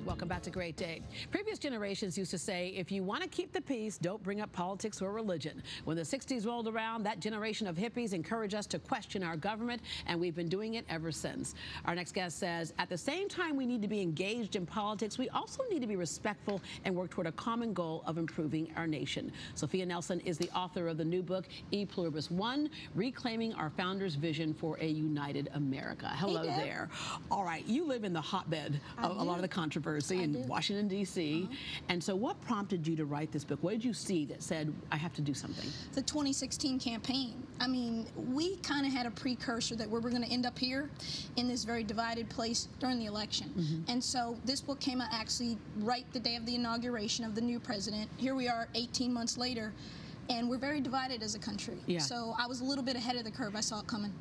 Welcome back to Great Day. Previous generations used to say, if you want to keep the peace, don't bring up politics or religion. When the 60s rolled around, that generation of hippies encouraged us to question our government, and we've been doing it ever since. Our next guest says, at the same time we need to be engaged in politics, we also need to be respectful and work toward a common goal of improving our nation. Sophia Nelson is the author of the new book, Pluribus One, Reclaiming Our Founders' Vision for a United America. Hello there. All right, you live in the hotbed of a lot of the controversy in Washington, D.C. And so what prompted you to write this book? What did you see that said, I have to do something? The 2016 campaign. I mean, we kind of had a precursor that we were going to end up here in this very divided place during the election. And so this book came out actually right the day of the inauguration of the new president. Here we are 18 months later. And we're very divided as a country. So I was a little bit ahead of the curve. I saw it coming.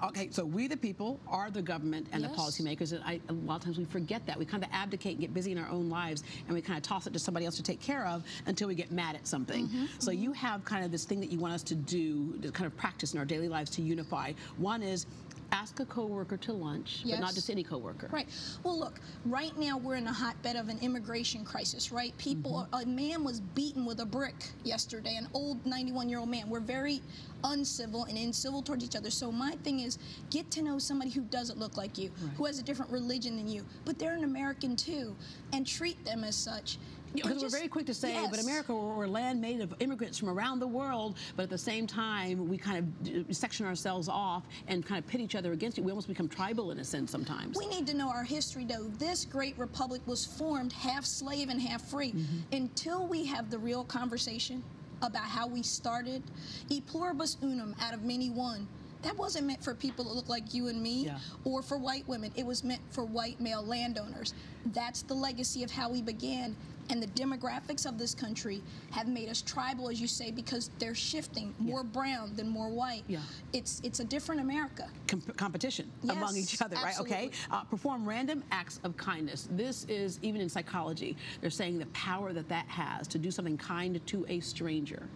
Okay, so we the people are the government and the policymakers. And a lot of times we forget that. We kind of abdicate and get busy in our own lives, and we kind of toss it to somebody else to take care of until we get mad at something. So you have kind of this thing that you want us to do, to kind of practice in our daily lives to unify. One is ask a coworker to lunch, but not just any coworker. Right. Well, look, right now we're in a hotbed of an immigration crisis, right? People, a man was beaten with a brick yesterday, an old 91-year-old man. We're very uncivil and incivil towards each other. So my thing is, get to know somebody who doesn't look like you, who has a different religion than you, but they're an American too, and treat them as such. Because we're very quick to say, but America, we're a land made of immigrants from around the world, but at the same time, we kind of section ourselves off and kind of pit each other against it. We almost become tribal in a sense sometimes. We need to know our history, though. This great republic was formed half slave and half free. Until we have the real conversation about how we started, E pluribus unum, out of many one, that wasn't meant for people that look like you and me or for white women. It was meant for white male landowners. That's the legacy of how we began. And the demographics of this country have made us tribal, as you say, because they're shifting, more brown than more white. It's a different America. Competition among each other, right? Okay. Perform random acts of kindness. This is, even in psychology, they're saying the power that has to do something kind to a stranger.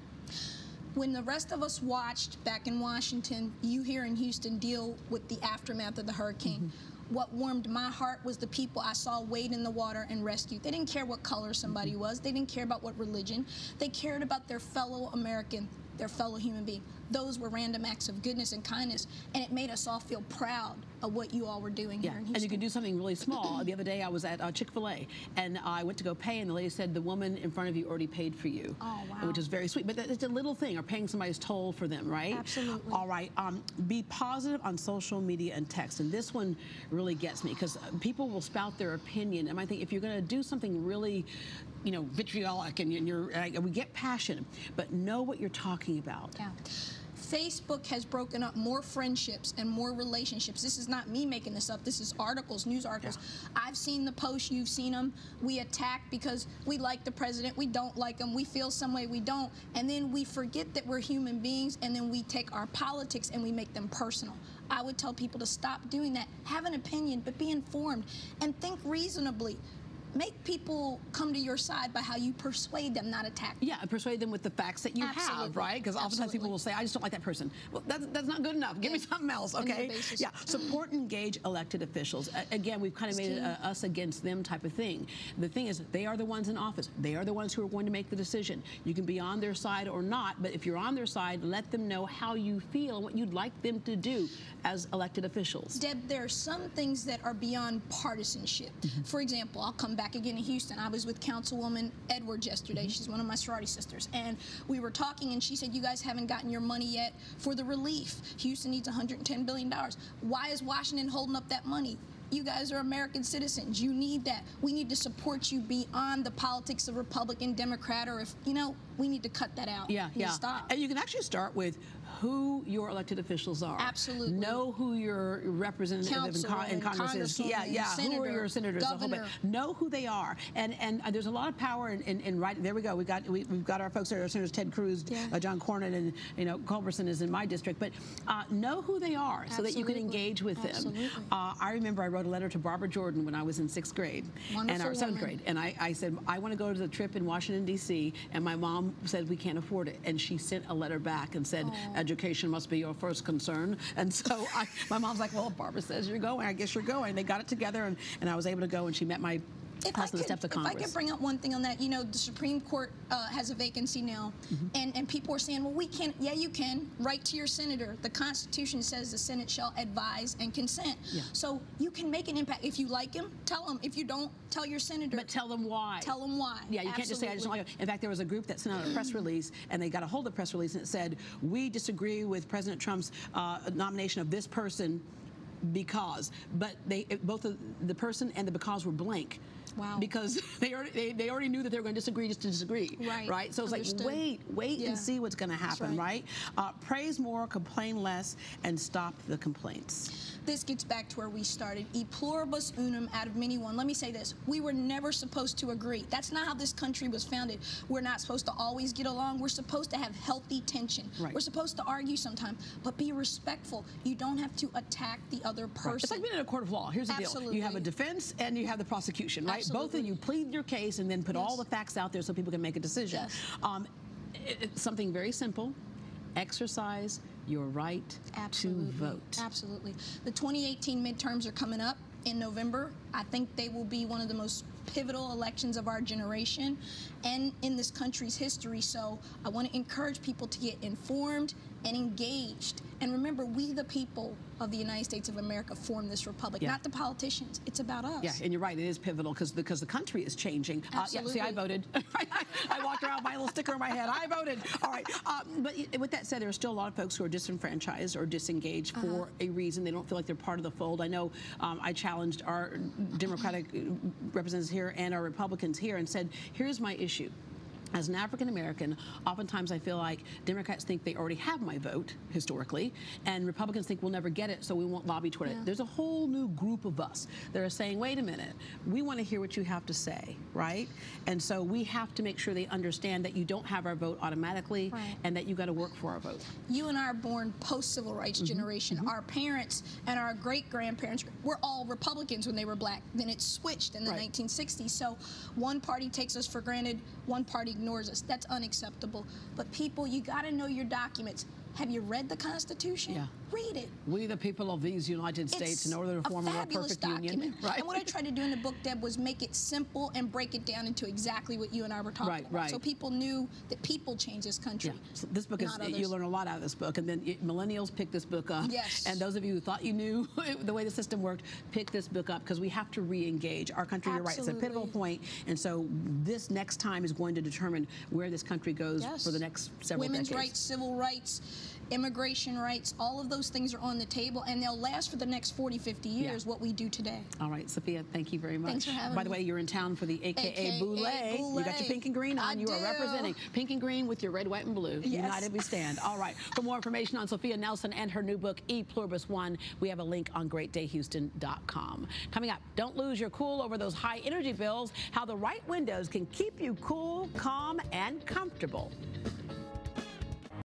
When the rest of us watched back in Washington, you here in Houston deal with the aftermath of the hurricane, what warmed my heart was the people I saw wade in the water and rescue. They didn't care what color somebody was. They didn't care about what religion. They cared about their fellow American, their fellow human being. Those were random acts of goodness and kindness, and it made us all feel proud of what you all were doing here in Houston. And you can do something really small. The other day I was at Chick-fil-A, and I went to go pay, and the lady said, the woman in front of you already paid for you. Oh, wow. Which is very sweet. But it's a little thing, or paying somebody's toll for them, right? Absolutely. All right. Be positive on social media and text. And this one really gets me, because people will spout their opinion. And I think if you're going to do something really, you know, vitriolic, and we get passion, but know what you're talking about. Facebook has broken up more friendships and more relationships. This is not me making this up. This is articles, news articles. I've seen the posts. You've seen them. We attack because we like the president. We don't like him. We feel some way. We don't. And then we forget that we're human beings, and then we take our politics and we make them personal. I would tell people to stop doing that. Have an opinion, but be informed and think reasonably. Make people come to your side by how you persuade them, not attack them. And persuade them with the facts that you have, right? Because oftentimes people will say, I just don't like that person. Well, that's not good enough. Give me something else, okay? Support and engage elected officials. Again, we've kind of made it us against them type of thing. The thing is, they are the ones in office. They are the ones who are going to make the decision. You can be on their side or not, but if you're on their side, let them know how you feel and what you'd like them to do as elected officials. Deb, there are some things that are beyond partisanship. For example, I'll come back again in Houston. I was with Councilwoman Edwards yesterday. She's one of my sorority sisters. And we were talking, and she said, you guys haven't gotten your money yet for the relief. Houston needs $110 billion. Why is Washington holding up that money? You guys are American citizens. You need that. We need to support you beyond the politics of Republican, Democrat, or if, you know, we need to cut that out. Stop. And you can actually start with who your elected officials are. Absolutely. Know who your representative in Congress is. Who are your senators? Governor. Know who they are. And there's a lot of power in writing. There we go. We've got our folks there. Our senators Ted Cruz, John Cornyn, and Culberson is in my district. But know who they are so that you can engage with them. I remember I wrote a letter to Barbara Jordan when I was in 6th grade and our 7th grade, and I said I want to go to the trip in Washington D.C. and my mom said we can't afford it, and she sent a letter back and said education must be your first concern. And so my mom's like, well, if Barbara says you're going, I guess you're going. They got it together, and I was able to go, and she met my If I could bring up one thing on that, you know, the Supreme Court has a vacancy now, and people are saying, well, we can't. Yeah, you can. Write to your senator. The Constitution says the Senate shall advise and consent. Yeah. So you can make an impact. If you like him, tell him. If you don't, tell your senator. But tell them why. Tell them why. Yeah, you can't just say, I just don't like him. In fact, there was a group that sent out a press release, and they got a hold of the press release, and it said, we disagree with President Trump's nomination of this person because, but both the person and the because were blank. Wow. Because they already knew that they were going to disagree just to disagree. Right. So it's Understood. like, wait and see what's going to happen, right? Praise more, complain less, and stop the complaints. This gets back to where we started. E pluribus unum, out of many one. Let me say this. We were never supposed to agree. That's not how this country was founded. We're not supposed to always get along. We're supposed to have healthy tension. Right. We're supposed to argue sometimes, but be respectful. You don't have to attack the other person. Right. It's like being in a court of law. Here's the deal. You have a defense and you have the prosecution, right? Both of you plead your case and then put all the facts out there so people can make a decision. It's something very simple. Exercise your right to vote. Absolutely. The 2018 midterms are coming up in November. I think they will be one of the most pivotal elections of our generation and in this country's history. So I want to encourage people to get informed and engaged. And remember, we the people of the United States of America form this republic, not the politicians. It's about us. Yeah, and you're right, it is pivotal because the country is changing. Absolutely. See, I voted. I walked around with my little sticker in my head. I voted. All right. But with that said, there are still a lot of folks who are disenfranchised or disengaged for a reason. They don't feel like they're part of the fold. I know I challenged our Democratic representatives here and our Republicans here and said, here's my issue. As an African American, oftentimes I feel like Democrats think they already have my vote, historically, and Republicans think we'll never get it, so we won't lobby toward it. There's a whole new group of us that are saying, wait a minute, we want to hear what you have to say, right? And so we have to make sure they understand that you don't have our vote automatically and that you got to work for our vote. You and I are born post-civil rights generation. Our parents and our great-grandparents were all Republicans when they were black. Then it switched in the 1960s. So one party takes us for granted, one party ignores us. That's unacceptable. But people, you got to know your documents. Have you read the Constitution? Yeah. Read it. We the people of these United States in order to form a more perfect union. Right. And what I tried to do in the book, Deb, was make it simple and break it down into exactly what you and I were talking about. So people knew that people change this country. So this book is, you learn a lot out of this book. And then millennials pick this book up. And those of you who thought you knew the way the system worked, pick this book up because we have to re-engage. Our country, you're right, it's a pivotal point. And so this next time is going to determine where this country goes for the next several decades. Women's rights, civil rights, immigration rights, all of those things are on the table, and they'll last for the next 40, 50 years, what we do today. All right, Sophia, thank you very much. Thanks for having me. By the way, you're in town for the AKA Boulay. You got your pink and green on. You are representing pink and green with your red, white, and blue. United we stand. All right. For more information on Sophia Nelson and her new book, E Pluribus One, we have a link on greatdayhouston.com. Coming up, don't lose your cool over those high energy bills, how the right windows can keep you cool, calm, and comfortable.